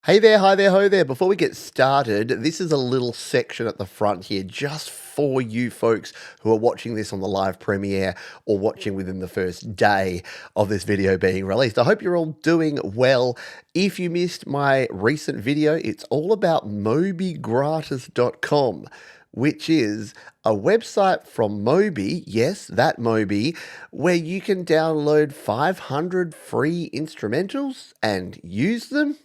Hey there, hi there, ho there. Before we get started, this is a little section at the front here just for you folks who are watching this on the live premiere or watching within the first day of this video being released. I hope you're all doing well. If you missed my recent video, it's all about mobygratis.com, which is a website from Moby, yes, that Moby, where you can download 500 free instrumentals and use them.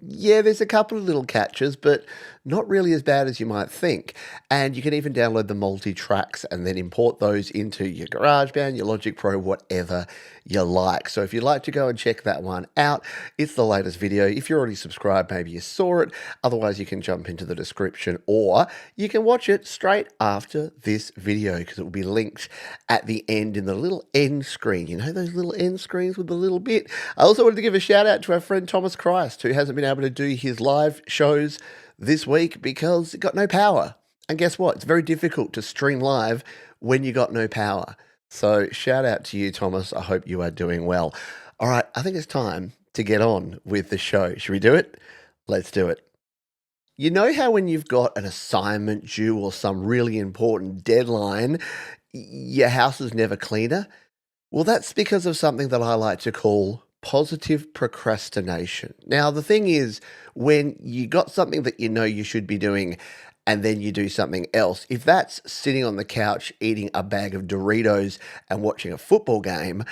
Yeah, there's a couple of little catches, but not really as bad as you might think. And you can even download the multi-tracks and then import those into your GarageBand, your Logic Pro, whatever you like. So if you'd like to go and check that one out, it's the latest video. If you're already subscribed, maybe you saw it. Otherwise, you can jump into the description or you can watch it straight after this video because it will be linked at the end in the little end screen. You know those little end screens with the little bit? I also wanted to give a shout out to our friend Thomas Christ, who hasn't been able to do his live shows this week because it got no power. And guess what? It's very difficult to stream live when you got no power. So shout out to you, Thomas. I hope you are doing well. All right, I think it's time to get on with the show. Should we do it? Let's do it. You know how when you've got an assignment due or some really important deadline, your house is never cleaner? Well, that's because of something that I like to call positive procrastination. Now, the thing is, when you got something that you know you should be doing and then you do something else, if that's sitting on the couch eating a bag of Doritos and watching a football game,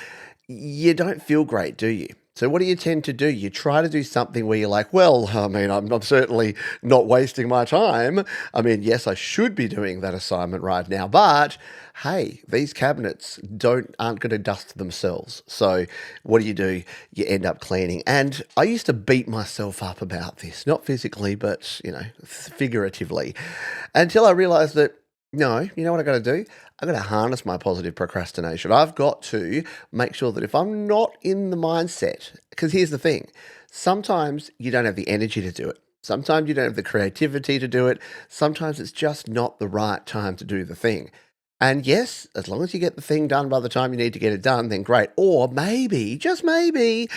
you don't feel great, do you? So what do you tend to do? You try to do something where you're like, well, I mean, I'm certainly not wasting my time. I mean, yes, I should be doing that assignment right now, but hey, these cabinets aren't going to dust themselves. So what do? You end up cleaning. And I used to beat myself up about this, not physically, but, figuratively, until I realized that, no, you know what I got to do? I've got to harness my positive procrastination. I've got to make sure that if I'm not in the mindset, because here's the thing, sometimes you don't have the energy to do it. Sometimes you don't have the creativity to do it. Sometimes it's just not the right time to do the thing. And yes, as long as you get the thing done by the time you need to get it done, then great. Or maybe, just maybe,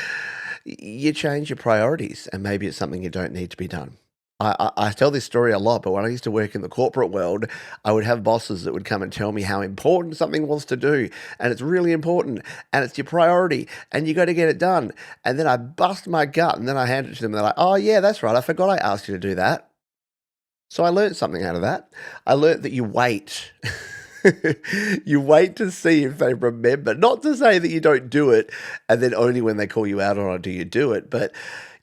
you change your priorities and maybe it's something you don't need to be done. I tell this story a lot, but when I used to work in the corporate world, I would have bosses that would come and tell me how important something was to do, and it's really important, and it's your priority, and you got to get it done. And then I bust my gut, and then I hand it to them, and they're like, oh, yeah, that's right, I forgot I asked you to do that. So I learned something out of that. I learned that you wait. You wait to see if they remember, not to say that you don't do it, and then only when they call you out on it do you do it, but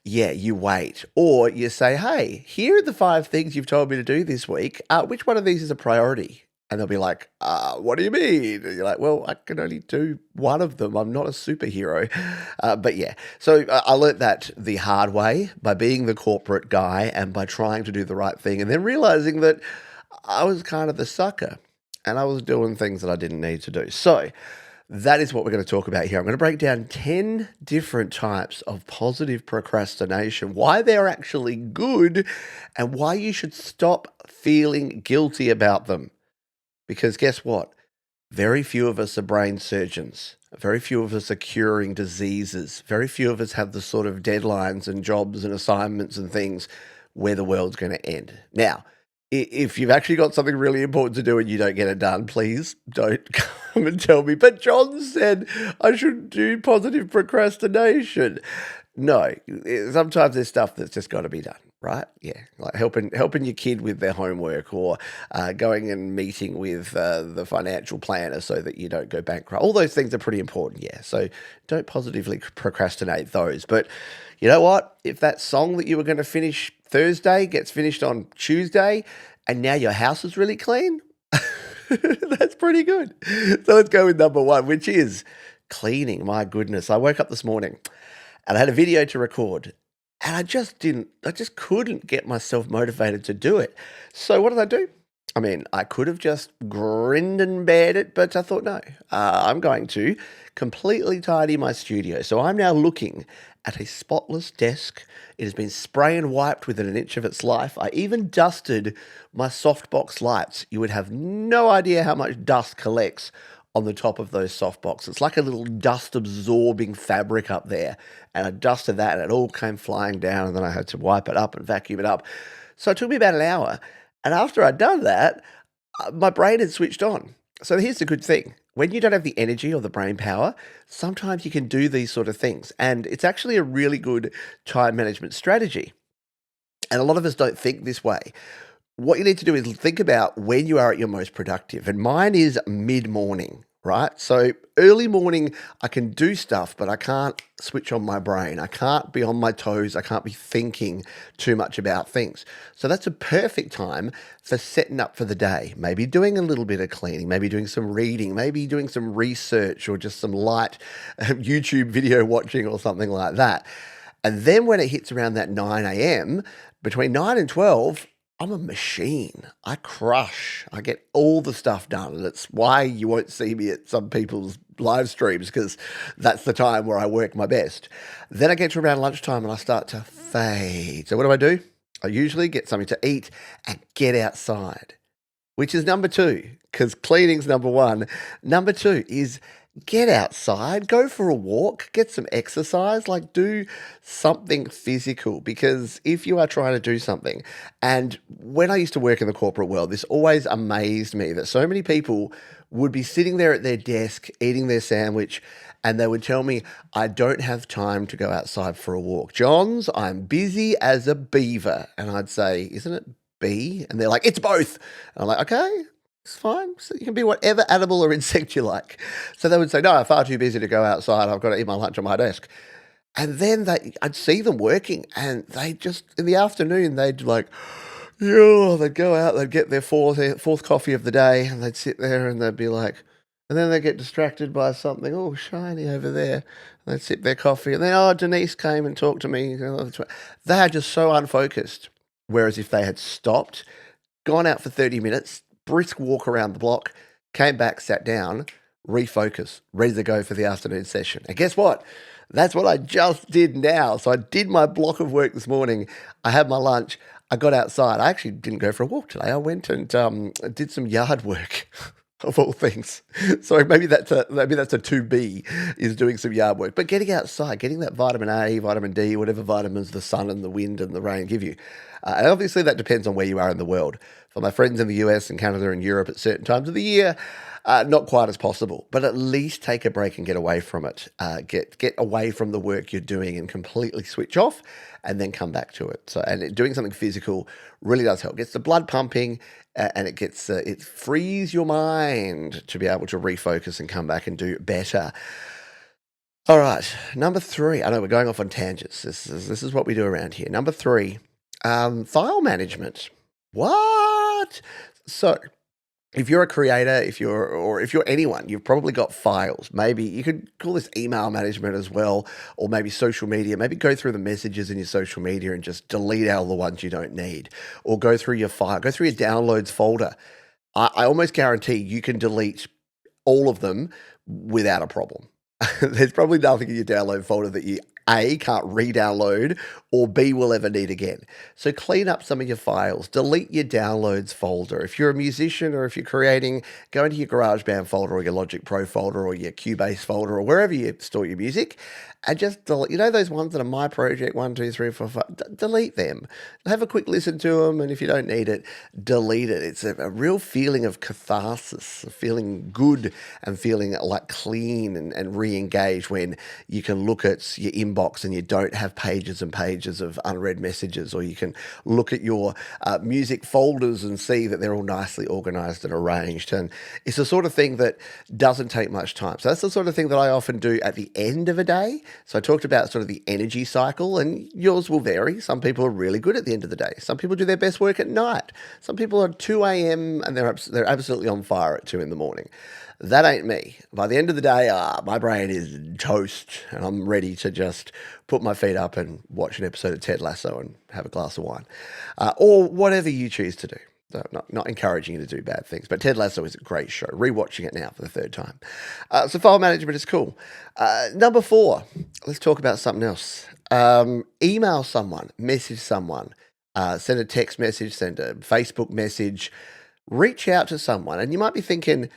yeah, you wait. Or you say, hey, here are the 5 things you've told me to do this week. Which one of these is a priority? And they'll be like, what do you mean? And you're like, well, I can only do one of them. I'm not a superhero. But yeah, so I learned that the hard way by being the corporate guy and by trying to do the right thing and then realizing that I was kind of the sucker and I was doing things that I didn't need to do. So that is what we're going to talk about here. I'm going to break down 10 different types of positive procrastination, why they're actually good, and why you should stop feeling guilty about them. Because guess what? Very few of us are brain surgeons. Very few of us are curing diseases. Very few of us have the sort of deadlines and jobs and assignments and things where the world's going to end. Now, if you've actually got something really important to do and you don't get it done, please don't come and tell me, but John said I should do positive procrastination. No, sometimes there's stuff that's just got to be done, right? Yeah, like helping your kid with their homework or going and meeting with the financial planner so that you don't go bankrupt. All those things are pretty important, yeah. So don't positively procrastinate those. But you know what? If that song that you were going to finish Thursday gets finished on Tuesday and now your house is really clean, that's pretty good. So let's go with number 1, which is cleaning. My goodness. I woke up this morning and I had a video to record and I just couldn't get myself motivated to do it. So what did I do? I mean, I could have just grinned and bared it, but I thought, no, I'm going to completely tidy my studio. So I'm now looking at a spotless desk. It has been spray and wiped within an inch of its life. I even dusted my softbox lights. You would have no idea how much dust collects on the top of those soft boxes. It's like a little dust absorbing fabric up there. And I dusted that and it all came flying down. And then I had to wipe it up and vacuum it up. So it took me about an hour. And after I'd done that, my brain had switched on. So here's the good thing. When you don't have the energy or the brain power, sometimes you can do these sort of things. And it's actually a really good time management strategy. And a lot of us don't think this way. What you need to do is think about when you are at your most productive. And mine is mid morning, right? So early morning, I can do stuff, but I can't switch on my brain. I can't be on my toes. I can't be thinking too much about things. So that's a perfect time for setting up for the day. Maybe doing a little bit of cleaning, maybe doing some reading, maybe doing some research or just some light YouTube video watching or something like that. And then when it hits around that 9 a.m., between 9 and 12, I'm a machine. I crush. I get all the stuff done. And it's why you won't see me at some people's live streams, because that's the time where I work my best. Then I get to around lunchtime and I start to fade. So what do? I usually get something to eat and get outside, which is number two, because cleaning's number one. Number two is get outside, go for a walk, get some exercise, like do something physical. Because if you are trying to do something, and when I used to work in the corporate world, this always amazed me that so many people would be sitting there at their desk eating their sandwich and they would tell me, I don't have time to go outside for a walk. Johns, I'm busy as a beaver. And I'd say, isn't it bee? And they're like, it's both. And I'm like, okay, it's fine. So you can be whatever animal or insect you like. So they would say, no, I'm far too busy to go outside. I've got to eat my lunch on my desk. And then I'd see them working and they just, in the afternoon, they'd like, yeah, they'd go out, they'd get their fourth coffee of the day and they'd sit there and they'd be like, and then they get distracted by something, oh, shiny over there. And they'd sip their coffee and then, oh, Denise came and talked to me. They are just so unfocused. Whereas if they had stopped, gone out for 30 minutes, brisk walk around the block, came back, sat down, refocus, ready to go for the afternoon session. And guess what? That's what I just did now. So I did my block of work this morning. I had my lunch. I got outside. I actually didn't go for a walk today. I went and did some yard work. Of all things. So maybe that's a 2B, is doing some yard work. But getting outside, getting that vitamin A, vitamin D, whatever vitamins the sun and the wind and the rain give you. And obviously that depends on where you are in the world. For my friends in the US and Canada and Europe at certain times of the year, not quite as possible, but at least take a break and get away from it. Get away from the work you're doing and completely switch off and then come back to it. So, and doing something physical really does help. Gets the blood pumping and it frees your mind to be able to refocus and come back and do better. All right, number three. I know we're going off on tangents. This is what we do around here. Number three, file management. What? So if you're a creator, if you're anyone, you've probably got files. Maybe you could call this email management as well, or maybe social media. Maybe go through the messages in your social media and just delete all the ones you don't need, or go through your downloads folder. I almost guarantee you can delete all of them without a problem. There's probably nothing in your download folder that you A, can't re-download, or B, will ever need again. So clean up some of your files, delete your downloads folder. If you're a musician or if you're creating, go into your GarageBand folder or your Logic Pro folder or your Cubase folder or wherever you store your music, and just delete, those ones that are my project, 1, 2, 3, 4, 5, delete them. Have a quick listen to them, and if you don't need it, delete it. It's a real feeling of catharsis, feeling good and feeling like clean and re-engaged when you can look at your inbox and you don't have pages and pages of unread messages, or you can look at your music folders and see that they're all nicely organized and arranged. And it's the sort of thing that doesn't take much time. So that's the sort of thing that I often do at the end of a day. So I talked about sort of the energy cycle, and yours will vary. Some people are really good at the end of the day. Some people do their best work at night. Some people are 2 a.m. and they're absolutely on fire at 2 in the morning. That ain't me. By the end of the day, my brain is toast and I'm ready to just put my feet up and watch an episode of Ted Lasso and have a glass of wine, or whatever you choose to do. So not encouraging you to do bad things, but Ted Lasso is a great show. Rewatching it now for the third time. So file management is cool. Number 4, let's talk about something else. Email someone, message someone, send a text message, send a Facebook message, reach out to someone. And you might be thinking,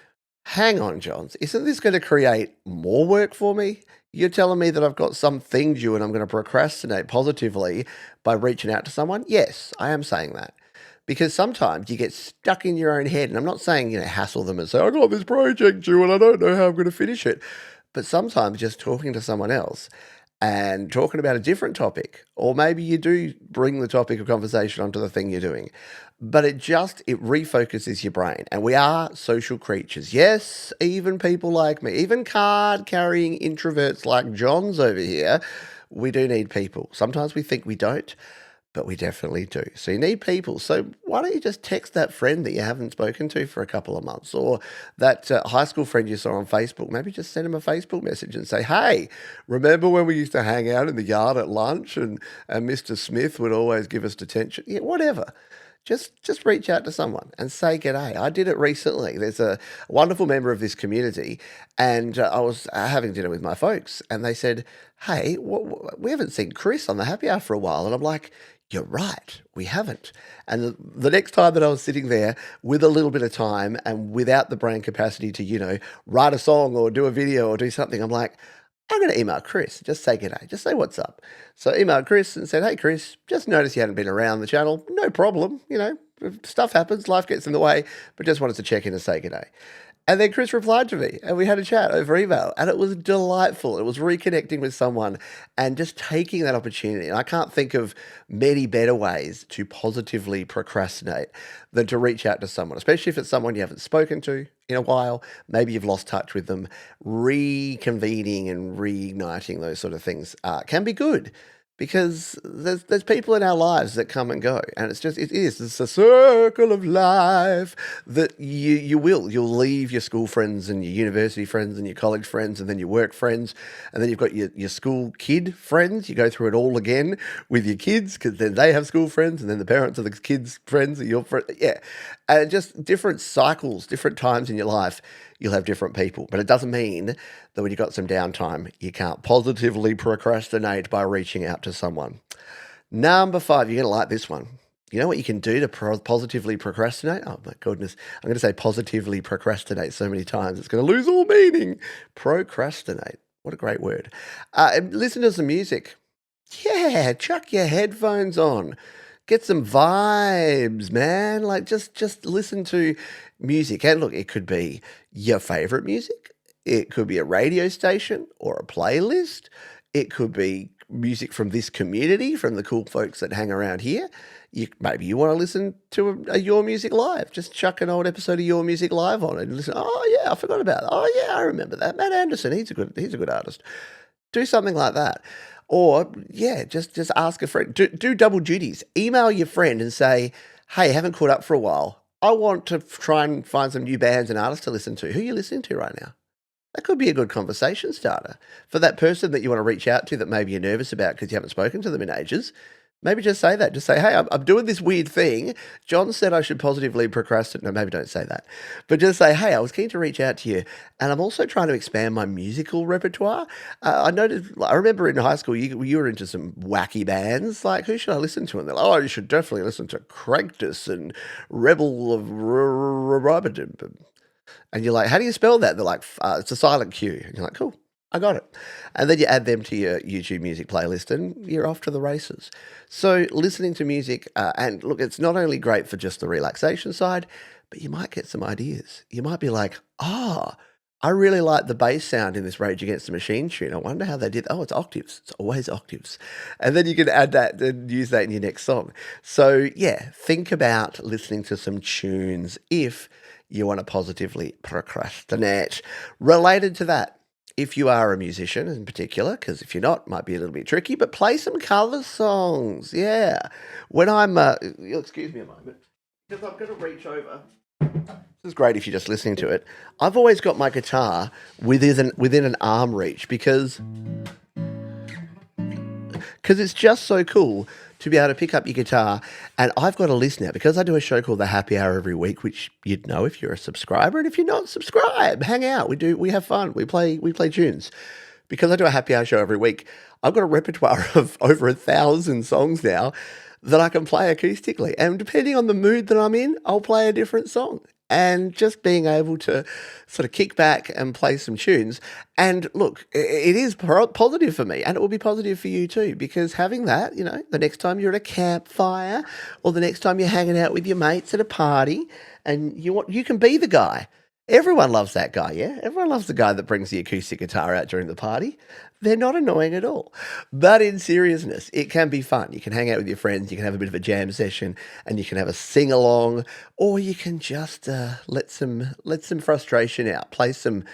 Hang on, Johns. Isn't this going to create more work for me? You're telling me that I've got something due and I'm going to procrastinate positively by reaching out to someone? Yes, I am saying that. Because sometimes you get stuck in your own head, and I'm not saying, hassle them and say, I got this project due and I don't know how I'm going to finish it. But sometimes just talking to someone else and talking about a different topic, or maybe you do bring the topic of conversation onto the thing you're doing, but it refocuses your brain. And we are social creatures. Yes, even people like me, even card carrying introverts like John's over here, we do need people. Sometimes we think we don't, but we definitely do. So you need people. So why don't you just text that friend that you haven't spoken to for a couple of months, or that high school friend you saw on Facebook? Maybe just send him a Facebook message and say, hey, remember when we used to hang out in the yard at lunch and Mr. Smith would always give us detention? Yeah, whatever. Just reach out to someone and say g'day. I did it recently. There's a wonderful member of this community, and I was having dinner with my folks, and they said, "Hey, we haven't seen Chris on the happy hour for a while." And I'm like, "You're right, we haven't." And the next time that I was sitting there with a little bit of time and without the brain capacity to, write a song or do a video or do something, I'm like, I'm going to email Chris. Just say g'day. Just say what's up. So I emailed Chris and said, hey, Chris, just noticed you hadn't been around the channel. No problem. Stuff happens. Life gets in the way, but just wanted to check in and say g'day. And then Chris replied to me and we had a chat over email, and it was delightful. It was reconnecting with someone and just taking that opportunity. And I can't think of many better ways to positively procrastinate than to reach out to someone, especially if it's someone you haven't spoken to in a while. Maybe you've lost touch with them. Reconvening and reigniting those sort of things can be good, because there's people in our lives that come and go, and it's a circle of life that you'll leave your school friends and your university friends and your college friends and then your work friends, and then you've got your school kid friends. You go through it all again with your kids, because then they have school friends, and then the parents of the kids' friends are your friends. Yeah, and just different cycles, different times in your life. You'll have different people, but it doesn't mean that when you've got some downtime, you can't positively procrastinate by reaching out to someone. Number 5, you're going to like this one. You know what you can do to positively procrastinate? Oh my goodness. I'm going to say positively procrastinate so many times, it's going to lose all meaning. Procrastinate. What a great word. And listen to some music. Yeah, chuck your headphones on. Get some vibes, man. Like just listen to music. And look, it could be your favorite music. It could be a radio station or a playlist. It could be music from this community, from the cool folks that hang around here. Maybe you want to listen to a Your Music Live. Just chuck an old episode of Your Music Live on and listen. Oh yeah, I forgot about it. Oh yeah, I remember that. Matt Anderson, he's a good artist. Do something like that. Or, yeah, just ask a friend. Do double duties. Email your friend and say, hey, haven't caught up for a while. I want to try and find some new bands and artists to listen to. Who are you listening to right now? That could be a good conversation starter for that person that you want to reach out to that maybe you're nervous about because you haven't spoken to them in ages. Maybe just say that. Just say, hey, I'm doing this weird thing. John said I should positively procrastinate. No, maybe don't say that. But just say, hey, I was keen to reach out to you. And I'm also trying to expand my musical repertoire. I remember in high school, you were into some wacky bands. Like, who should I listen to? And they're like, oh, you should definitely listen to Cranctus and Rebel of Rubberdim. And you're like, how do you spell that? They're like, it's a silent Q. And you're like, cool, I got it. And then you add them to your YouTube music playlist and you're off to the races. So listening to music, and look, it's not only great for just the relaxation side, but you might get some ideas. You might be like, I really like the bass sound in this Rage Against the Machine tune. I wonder how they did. Oh, it's octaves. It's always octaves. And then you can add that and use that in your next song. So yeah, think about listening to some tunes if you want to positively procrastinate. Related to that, if you are a musician in particular, because if you're not, it might be a little bit tricky, but play some cover songs. Yeah. When you'll excuse me a moment, because I'm going to reach over. This is great if you're just listening to it. I've always got my guitar within an arm reach because it's just so cool to be able to pick up your guitar. And I've got a list now because I do a show called The Happy Hour every week, which you'd know if you're a subscriber. And if you're not, subscribe, hang out. We have fun. We play tunes. Because I do a happy hour show every week, I've got a repertoire of over 1,000 songs now that I can play acoustically. And depending on the mood that I'm in, I'll play a different song. and just being able to sort of kick back and play some tunes. And look, it is positive for me, and it will be positive for you too, because having that, the next time you're at a campfire or the next time you're hanging out with your mates at a party, and you can be the guy. Everyone loves that guy, yeah? Everyone loves the guy that brings the acoustic guitar out during the party. They're not annoying at all. But in seriousness, it can be fun. You can hang out with your friends, you can have a bit of a jam session, and you can have a sing along, or you can just let some frustration out. Play some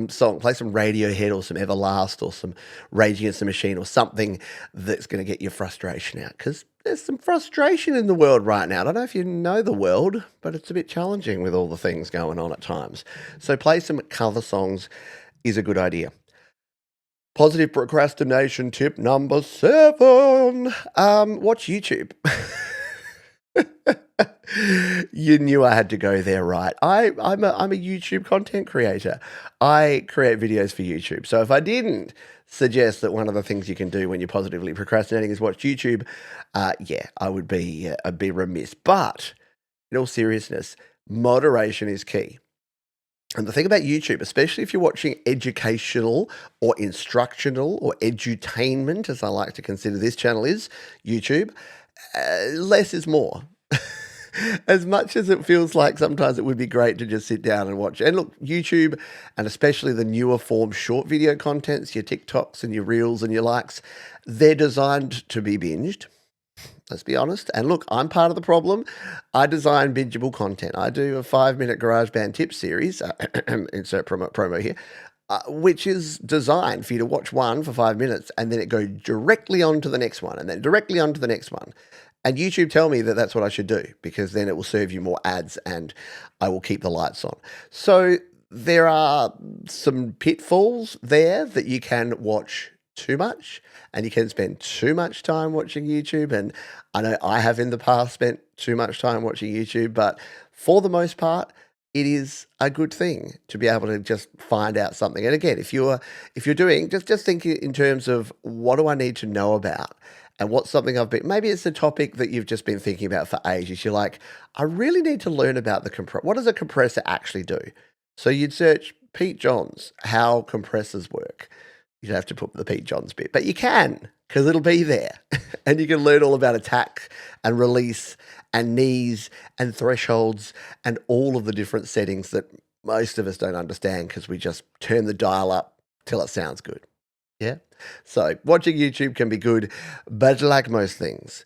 song, play some Radiohead or some Everlast or some Rage Against the Machine or something that's going to get your frustration out. Because there's some frustration in the world right now. I don't know if you know the world, but it's a bit challenging with all the things going on at times. So play some cover songs is a good idea. Positive procrastination tip number 7. Watch YouTube. You knew I had to go there, right? I'm a YouTube content creator. I create videos for YouTube. So if I didn't suggest that one of the things you can do when you're positively procrastinating is watch YouTube, yeah, I'd be remiss. But in all seriousness, moderation is key. And the thing about YouTube, especially if you're watching educational or instructional or edutainment, as I like to consider this channel is, YouTube, less is more. As much as it feels like sometimes it would be great to just sit down and watch. And look, YouTube, and especially the newer form short video contents, your TikToks and your Reels and your likes, they're designed to be binged. Let's be honest. And look, I'm part of the problem. I design bingeable content. I do a 5-minute GarageBand tip series, insert promo here, which is designed for you to watch one for 5 minutes and then it go directly on to the next one and then directly on to the next one. And YouTube tell me that that's what I should do because then it will serve you more ads and I will keep the lights on. So there are some pitfalls there that you can watch too much and you can spend too much time watching YouTube. And I know I have in the past spent too much time watching YouTube, but for the most part, it is a good thing to be able to just find out something. And again, if you're doing, just think in terms of what do I need to know about? And what's something maybe it's a topic that you've just been thinking about for ages. You're like, I really need to learn about the compressor. What does a compressor actually do? So you'd search Pete Johns, how compressors work. You'd have to put the Pete Johns bit, but you can because it'll be there and you can learn all about attack and release and knees and thresholds and all of the different settings that most of us don't understand because we just turn the dial up till it sounds good. Yeah. So watching YouTube can be good, but like most things,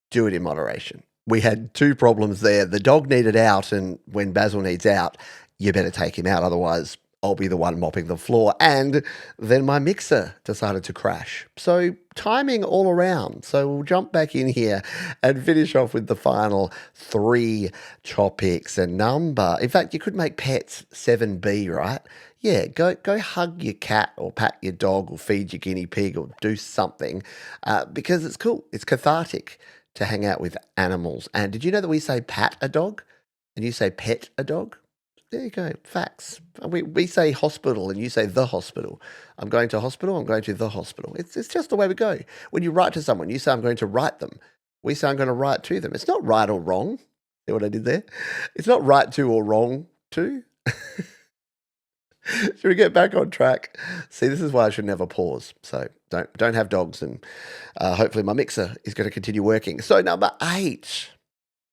do it in moderation. We had 2 problems there. The dog needed out, and when Basil needs out, you better take him out. Otherwise, I'll be the one mopping the floor. And then my mixer decided to crash. So timing all around. So we'll jump back in here and finish off with the final 3 topics. And number, in fact, you could make pets 7B, right? Yeah, go hug your cat or pat your dog or feed your guinea pig or do something because it's cool. It's cathartic to hang out with animals. And did you know that we say pat a dog and you say pet a dog? There you go. Facts. We say hospital and you say the hospital. I'm going to hospital. I'm going to the hospital. It's just the way we go. When you write to someone, you say I'm going to write them. We say I'm going to write to them. It's not right or wrong. See what I did there? It's not right to or wrong to. Should we get back on track? See, this is why I should never pause. So don't have dogs, and hopefully my mixer is going to continue working. So number 8,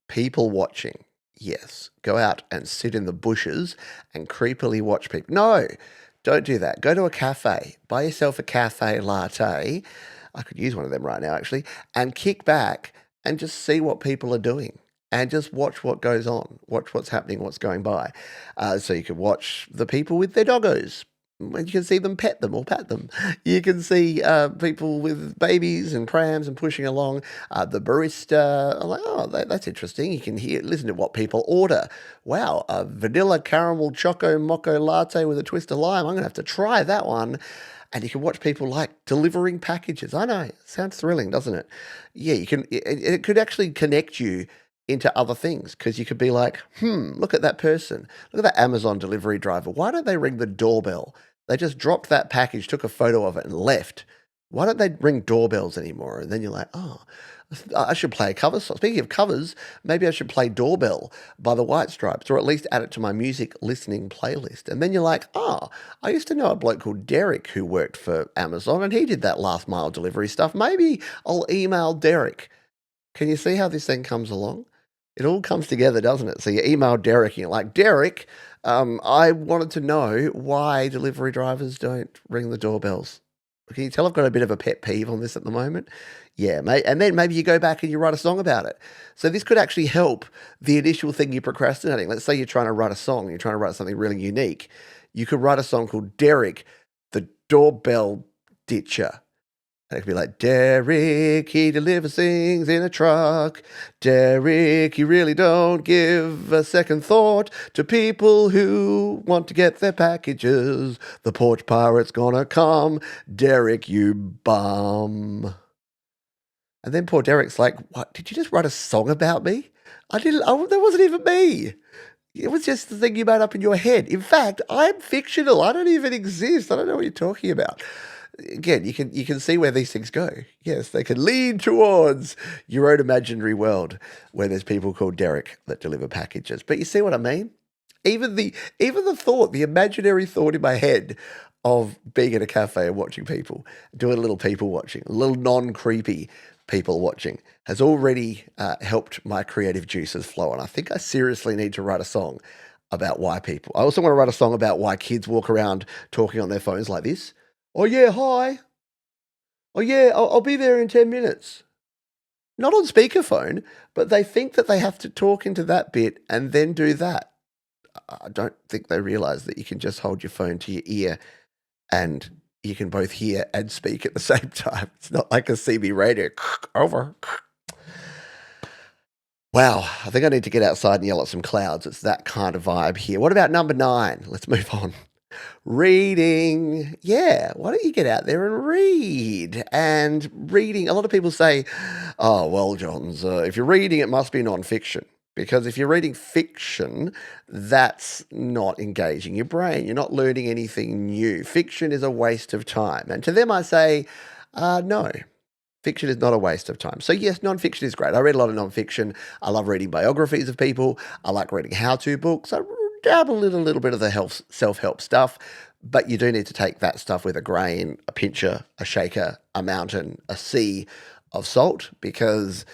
people watching. Yes, go out and sit in the bushes and creepily watch people. No, don't do that. Go to a cafe, buy yourself a cafe latte. I could use one of them right now, actually, and kick back and just see what people are doing. And just watch what goes on, watch what's happening, what's going by. So you can watch the people with their doggos. You can see them pet them or pat them. You can see people with babies and prams and pushing along. The barista, I'm like, oh, that's interesting. You can listen to what people order. Wow, a vanilla caramel choco mocha latte with a twist of lime. I'm going to have to try that one. And you can watch people like delivering packages. I know, sounds thrilling, doesn't it? Yeah, you can. It could actually connect you into other things because you could be like, look at that person. Look at that Amazon delivery driver. Why don't they ring the doorbell? They just dropped that package, took a photo of it and left. Why don't they ring doorbells anymore? And then you're like, oh, I should play a cover song. Speaking of covers, maybe I should play Doorbell by the White Stripes, or at least add it to my music listening playlist. And then you're like, oh, I used to know a bloke called Derek who worked for Amazon and he did that last mile delivery stuff. Maybe I'll email Derek. Can you see how this thing comes along? It all comes together, doesn't it? So you email Derek and you're like, Derek, I wanted to know why delivery drivers don't ring the doorbells. Can you tell I've got a bit of a pet peeve on this at the moment? Yeah, mate. And then maybe you go back and you write a song about it. So this could actually help the initial thing you're procrastinating. Let's say you're trying to write a song, you're trying to write something really unique. You could write a song called Derek, the Doorbell Ditcher. And it could be like, Derek, he delivers things in a truck. Derek, you really don't give a second thought to people who want to get their packages. The porch pirate's gonna come. Derek, you bum. And then poor Derek's like, what? Did you just write a song about me? That wasn't even me. It was just the thing you made up in your head. In fact, I'm fictional. I don't even exist. I don't know what you're talking about. Again, you can see where these things go. Yes, they can lead towards your own imaginary world where there's people called Derek that deliver packages. But you see what I mean? Even the thought, the imaginary thought in my head of being in a cafe and watching people, doing a little people watching, a little non-creepy people watching, has already helped my creative juices flow. And I think I seriously need to write a song about why people. I also want to write a song about why kids walk around talking on their phones like this. Oh, yeah, hi. Oh, yeah, I'll be there in 10 minutes. Not on speakerphone, but they think that they have to talk into that bit and then do that. I don't think they realize that you can just hold your phone to your ear and you can both hear and speak at the same time. It's not like a CB radio. Over. Wow, I think I need to get outside and yell at some clouds. It's that kind of vibe here. What about number 9? Let's move on. Reading. Yeah, why don't you get out there and read? And reading, a lot of people say, oh, well, Johns, if you're reading, it must be nonfiction. Because if you're reading fiction, that's not engaging your brain. You're not learning anything new. Fiction is a waste of time. And to them, I say, no. Fiction is not a waste of time. So yes, nonfiction is great. I read a lot of nonfiction. I love reading biographies of people. I like reading how-to books. I dabble in a little bit of the self-help stuff, but you do need to take that stuff with a grain, a pincher, a shaker, a mountain, a sea of salt, because,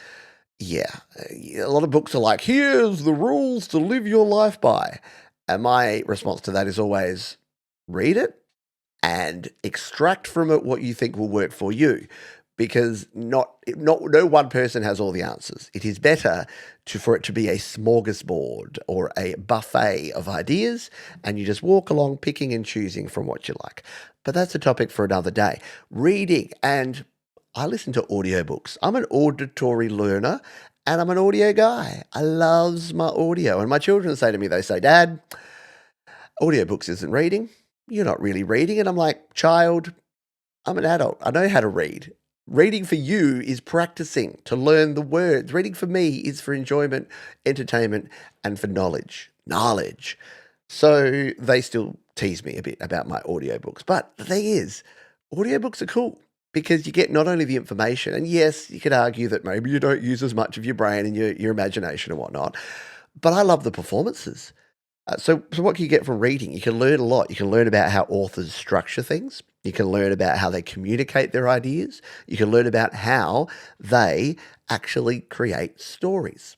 yeah, a lot of books are like, here's the rules to live your life by. And my response to that is always read it and extract from it what you think will work for you. Because no one person has all the answers. It is better for it to be a smorgasbord or a buffet of ideas, and you just walk along picking and choosing from what you like. But that's a topic for another day. Reading, and I listen to audiobooks. I'm an auditory learner, and I'm an audio guy. I loves my audio. And my children say to me, they say, Dad, audiobooks isn't reading. You're not really reading. And I'm like, child, I'm an adult. I know how to read. Reading for you is practicing to learn the words. Reading for me is for enjoyment, entertainment, and for knowledge. Knowledge. So they still tease me a bit about my audiobooks. But the thing is, audiobooks are cool because you get not only the information, and yes, you could argue that maybe you don't use as much of your brain and your imagination and whatnot, but I love the performances. So what can you get from reading? You can learn a lot. You can learn about how authors structure things. You can learn about how they communicate their ideas. You can learn about how they actually create stories.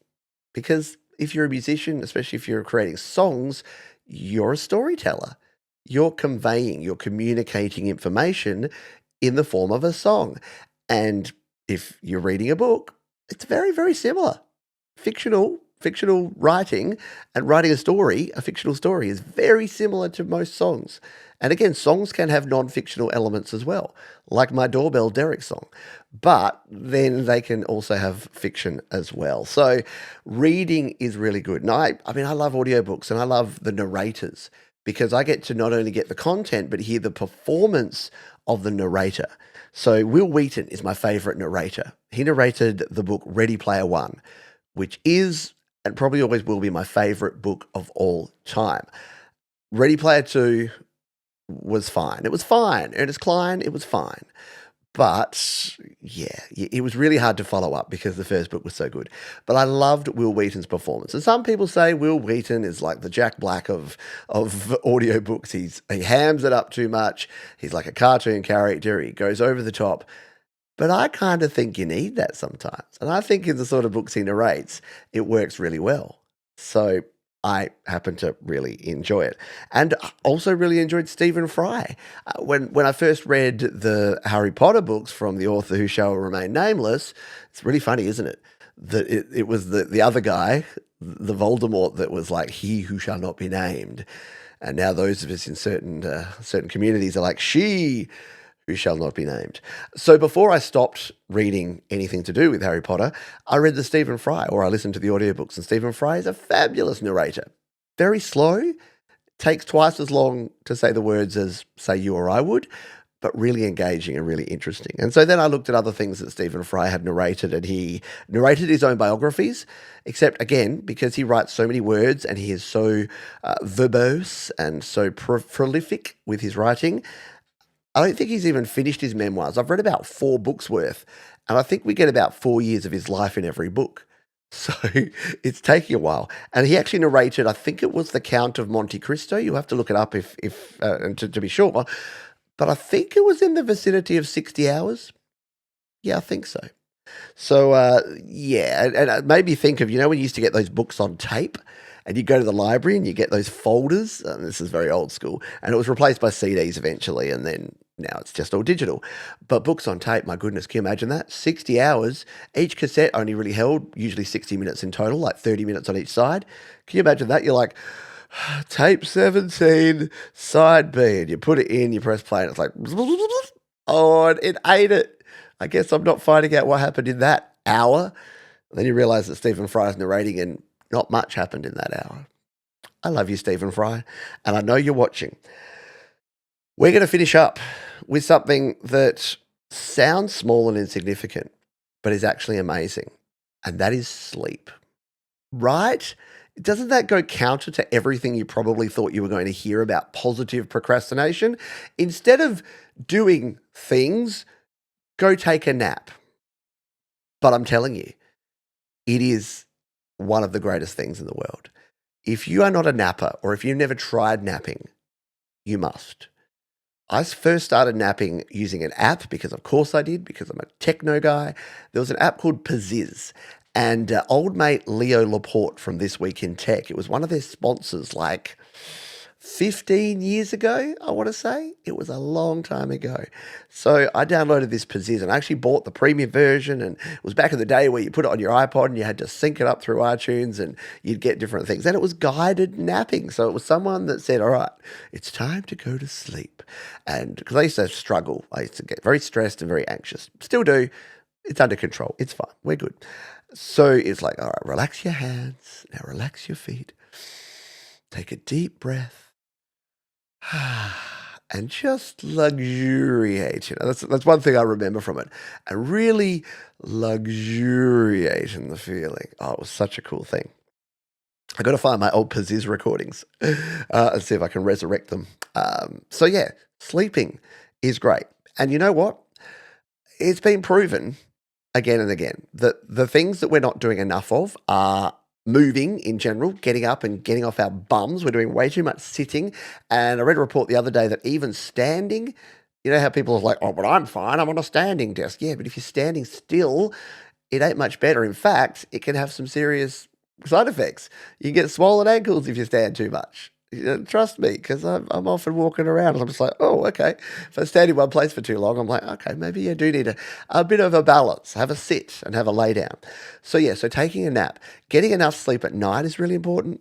Because if you're a musician, especially if you're creating songs, you're a storyteller. You're conveying, you're communicating information in the form of a song. And if you're reading a book, it's very, very similar. Fictional writing and writing a story, a fictional story, is very similar to most songs. And again, songs can have non-fictional elements as well, like my Doorbell Derek song. But then they can also have fiction as well. So reading is really good. And I love audiobooks and I love the narrators because I get to not only get the content, but hear the performance of the narrator. So Will Wheaton is my favorite narrator. He narrated the book Ready Player One, which is and probably always will be my favorite book of all time. Ready Player Two was fine. It was fine. Ernest Cline, it was fine. But yeah, it was really hard to follow up because the first book was so good. But I loved Will Wheaton's performance. And some people say Will Wheaton is like the Jack Black of audiobooks. He hams it up too much. He's like a cartoon character. He goes over the top. But I kind of think you need that sometimes. And I think in the sort of books he narrates, it works really well. So I happen to really enjoy it. And I also really enjoyed Stephen Fry. When I first read the Harry Potter books from the author who shall remain nameless, it's really funny, isn't it? That it was the other guy, the Voldemort, that was like, he who shall not be named. And now those of us in certain communities are like, she who shall not be named. So before I stopped reading anything to do with Harry Potter, I read the Stephen Fry, or I listened to the audiobooks, and Stephen Fry is a fabulous narrator. Very slow, takes twice as long to say the words as, say, you or I would, but really engaging and really interesting. And so then I looked at other things that Stephen Fry had narrated, and he narrated his own biographies, except, again, because he writes so many words and he is so verbose and so prolific with his writing, I don't think he's even finished his memoirs. I've read about 4 books worth, and I think we get about 4 years of his life in every book. So it's taking a while. And he actually narrated, I think it was The Count of Monte Cristo. You have to look it up if to be sure. But I think it was in the vicinity of 60 hours. Yeah, I think so. So, yeah, and it made me think of, when you used to get those books on tape and you go to the library and you get those folders. This is very old school. And it was replaced by CDs eventually, and then now it's just all digital. But books on tape, my goodness, can you imagine that? 60 hours. Each cassette only really held usually 60 minutes in total, like 30 minutes on each side. Can you imagine that? You're like, tape 17, side B, and you put it in, you press play, and it's like, oh, and it ate it. I guess I'm not finding out what happened in that hour. And then you realize that Stephen Fry is narrating, and not much happened in that hour. I love you, Stephen Fry, and I know you're watching. We're going to finish up with something that sounds small and insignificant, but is actually amazing, and that is sleep. Right? Doesn't that go counter to everything you probably thought you were going to hear about positive procrastination? Instead of doing things, go take a nap. But I'm telling you, it is one of the greatest things in the world. If you are not a napper, or if you've never tried napping, you must. I first started napping using an app because, of course, I did, because I'm a techno guy. There was an app called Paziz, and old mate Leo Laporte from This Week in Tech, it was one of their sponsors like 15 years ago, I want to say. It was a long time ago. So I downloaded this Paziz, and I actually bought the premium version, and it was back in the day where you put it on your iPod and you had to sync it up through iTunes and you'd get different things. And it was guided napping. So it was someone that said, all right, it's time to go to sleep. And because I used to struggle, I used to get very stressed and very anxious. Still do. It's under control. It's fine. We're good. So it's like, all right, relax your hands. Now relax your feet. Take a deep breath. And just luxuriate. That's one thing I remember from it. And really luxuriate in the feeling. Oh, it was such a cool thing. I got to find my old Paziz recordings and see if I can resurrect them. So yeah, sleeping is great. And you know what? It's been proven again and again that the things that we're not doing enough of are moving in general, getting up and getting off our bums. We're doing way too much sitting. And I read a report the other day that even standing, you know how people are like, oh, but I'm fine, I'm on a standing desk. Yeah, but if you're standing still, it ain't much better. In fact, it can have some serious side effects. You can get swollen ankles if you stand too much. Trust me, because I'm often walking around and I'm just like, oh, okay. If I stand in one place for too long, I'm like, okay, maybe you do need a bit of a balance. Have a sit and have a lay down. So yeah, so taking a nap, getting enough sleep at night is really important.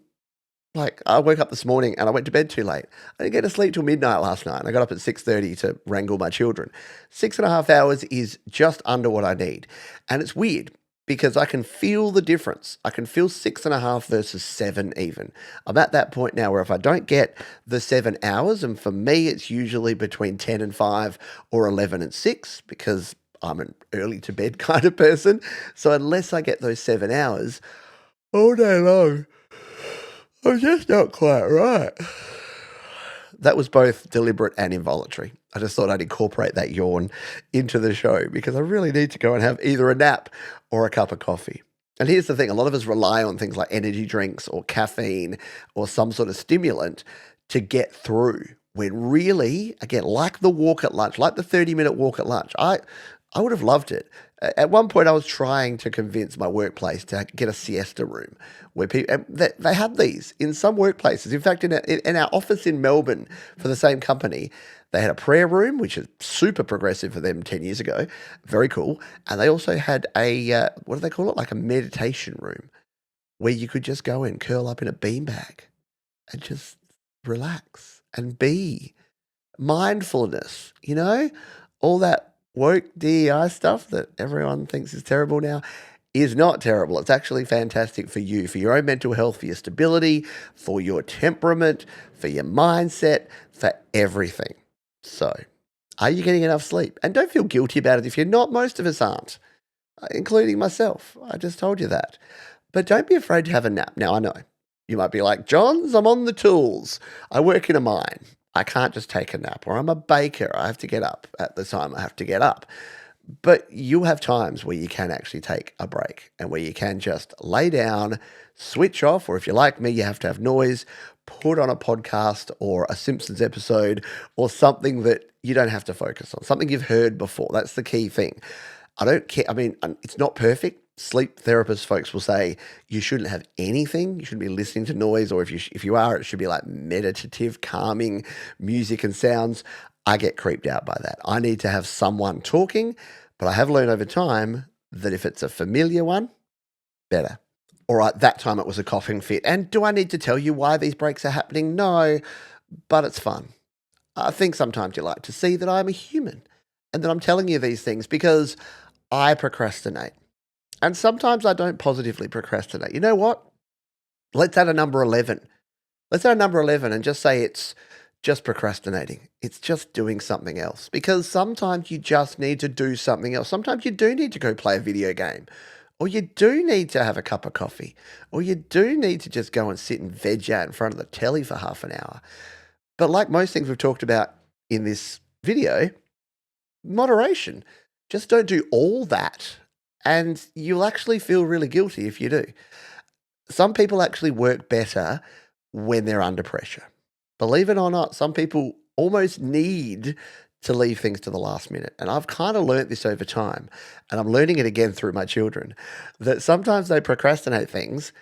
Like I woke up this morning and I went to bed too late. I didn't get to sleep till midnight last night. And I got up at 6:30 to wrangle my children. 6.5 hours is just under what I need. And it's weird, because I can feel the difference. I can feel 6.5 versus 7 even. I'm at that point now where if I don't get the 7 hours, and for me it's usually between 10 and 5 or 11 and 6, because I'm an early to bed kind of person. So unless I get those 7 hours all day long, I'm just not quite right. That was both deliberate and involuntary. I just thought I'd incorporate that yawn into the show because I really need to go and have either a nap or a cup of coffee. And here's the thing, a lot of us rely on things like energy drinks or caffeine or some sort of stimulant to get through. When really, again, like the walk at lunch, like the 30-minute walk at lunch, I would have loved it. At one point, I was trying to convince my workplace to get a siesta room where people they had these in some workplaces. In fact, in our office in Melbourne for the same company, they had a prayer room, which is super progressive for them 10 years ago, very cool. And they also had a what do they call it? Like a meditation room where you could just go and curl up in a beanbag and just relax and be mindfulness, all that woke DEI stuff that everyone thinks is terrible now is not terrible. It's actually fantastic for you, for your own mental health, for your stability, for your temperament, for your mindset, for everything. So, are you getting enough sleep? And don't feel guilty about it if you're not. Most of us aren't, including myself. I just told you that. But don't be afraid to have a nap. Now, I know you might be like, Johns, I'm on the tools. I work in a mine. I can't just take a nap. Or I'm a baker. I have to get up at the time I have to get up. But you'll have times where you can actually take a break and where you can just lay down, switch off, or if you're like me, you have to have noise, put on a podcast or a Simpsons episode or something that you don't have to focus on, something you've heard before. That's the key thing. I don't care. I mean, it's not perfect. Sleep therapist folks will say you shouldn't have anything. You shouldn't be listening to noise, or if you are, it should be like meditative, calming music and sounds. I get creeped out by that. I need to have someone talking, but I have learned over time that if it's a familiar one, better. All right, that time it was a coughing fit. And do I need to tell you why these breaks are happening? No, but it's fun. I think sometimes you like to see that I'm a human and that I'm telling you these things because I procrastinate. And sometimes I don't positively procrastinate. You know what? Let's add a number 11. Let's add a number 11 and just say it's just procrastinating. It's just doing something else. Because sometimes you just need to do something else. Sometimes you do need to go play a video game. Or you do need to have a cup of coffee. Or you do need to just go and sit and veg out in front of the telly for half an hour. But like most things we've talked about in this video, moderation. Just don't do all that. And you'll actually feel really guilty if you do. Some people actually work better when they're under pressure. Believe it or not, some people almost need to leave things to the last minute. And I've kind of learnt this over time, and I'm learning it again through my children, that sometimes they procrastinate things,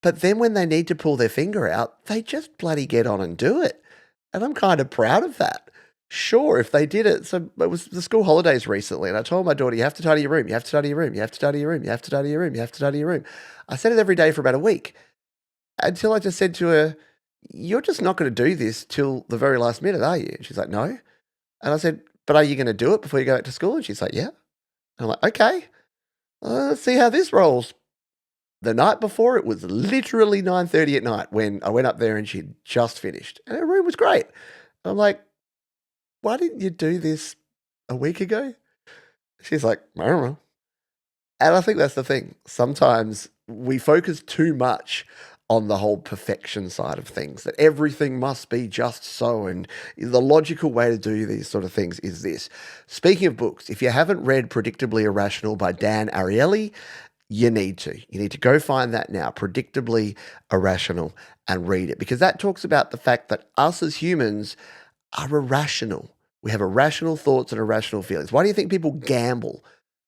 but then when they need to pull their finger out, they just bloody get on and do it. And I'm kind of proud of that. Sure, if they did it. So it was the school holidays recently, and I told my daughter, you have to tidy your room, you have to tidy your room, you have to tidy your room, you have to tidy your room, you have to tidy your room. I said it every day for about a week until I just said to her, you're just not going to do this till the very last minute, are you? And she's like, no. And I said, but are you going to do it before you go back to school? And she's like, yeah. And I'm like, okay, let's see how this rolls. The night before, it was literally 9:30 at night when I went up there and she'd just finished. And her room was great. And I'm like, why didn't you do this a week ago? She's like, I don't know. And I think that's the thing. Sometimes we focus too much on the whole perfection side of things, that everything must be just so. And the logical way to do these sort of things is this. Speaking of books, if you haven't read Predictably Irrational by Dan Ariely, you need to. You need to go find that now, Predictably Irrational, and read it, because that talks about the fact that us as humans are irrational. We have irrational thoughts and irrational feelings. Why do you think people gamble?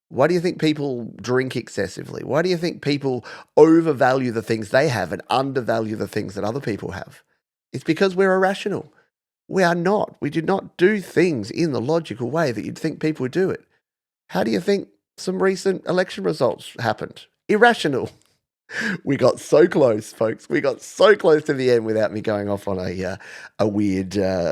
Why do you think people drink excessively? Why do you think people overvalue the things they have and undervalue the things that other people have? It's because we're irrational. We are not. We do not do things in the logical way that you'd think people would do it. How do you think some recent election results happened? Irrational. We got so close, folks. We got so close to the end without me going off on a weird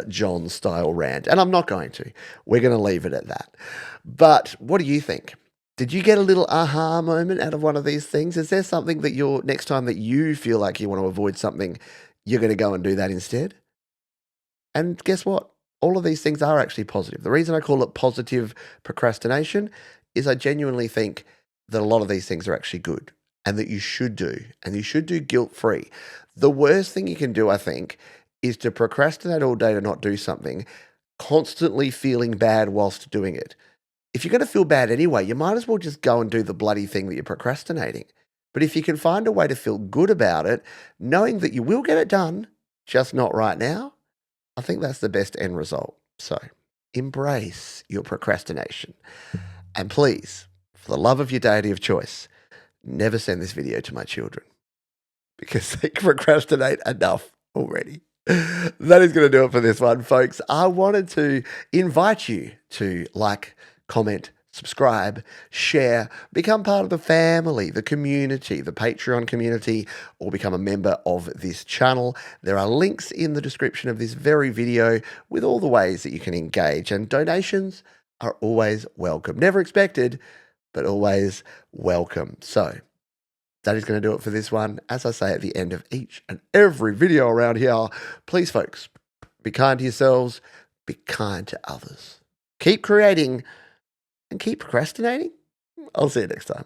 John-style rant. And I'm not going to. We're going to leave it at that. But what do you think? Did you get a little aha moment out of one of these things? Is there something that next time that you feel like you want to avoid something, you're going to go and do that instead? And guess what? All of these things are actually positive. The reason I call it positive procrastination is I genuinely think that a lot of these things are actually good and that you should do, and you should do guilt-free. The worst thing you can do, I think, is to procrastinate all day to not do something, constantly feeling bad whilst doing it. If you're going to feel bad anyway, you might as well just go and do the bloody thing that you're procrastinating. But if you can find a way to feel good about it, knowing that you will get it done, just not right now, I think that's the best end result. So embrace your procrastination. And please, for the love of your deity of choice, never send this video to my children because they procrastinate enough already. That is going to do it for this one, folks. I wanted to invite you to like, comment, subscribe, share, become part of the family, the community, the Patreon community, or become a member of this channel. There are links in the description of this very video with all the ways that you can engage, and donations are always welcome. Never expected, but always welcome. So that is going to do it for this one. As I say at the end of each and every video around here, please, folks, be kind to yourselves, be kind to others. Keep creating and keep procrastinating. I'll see you next time.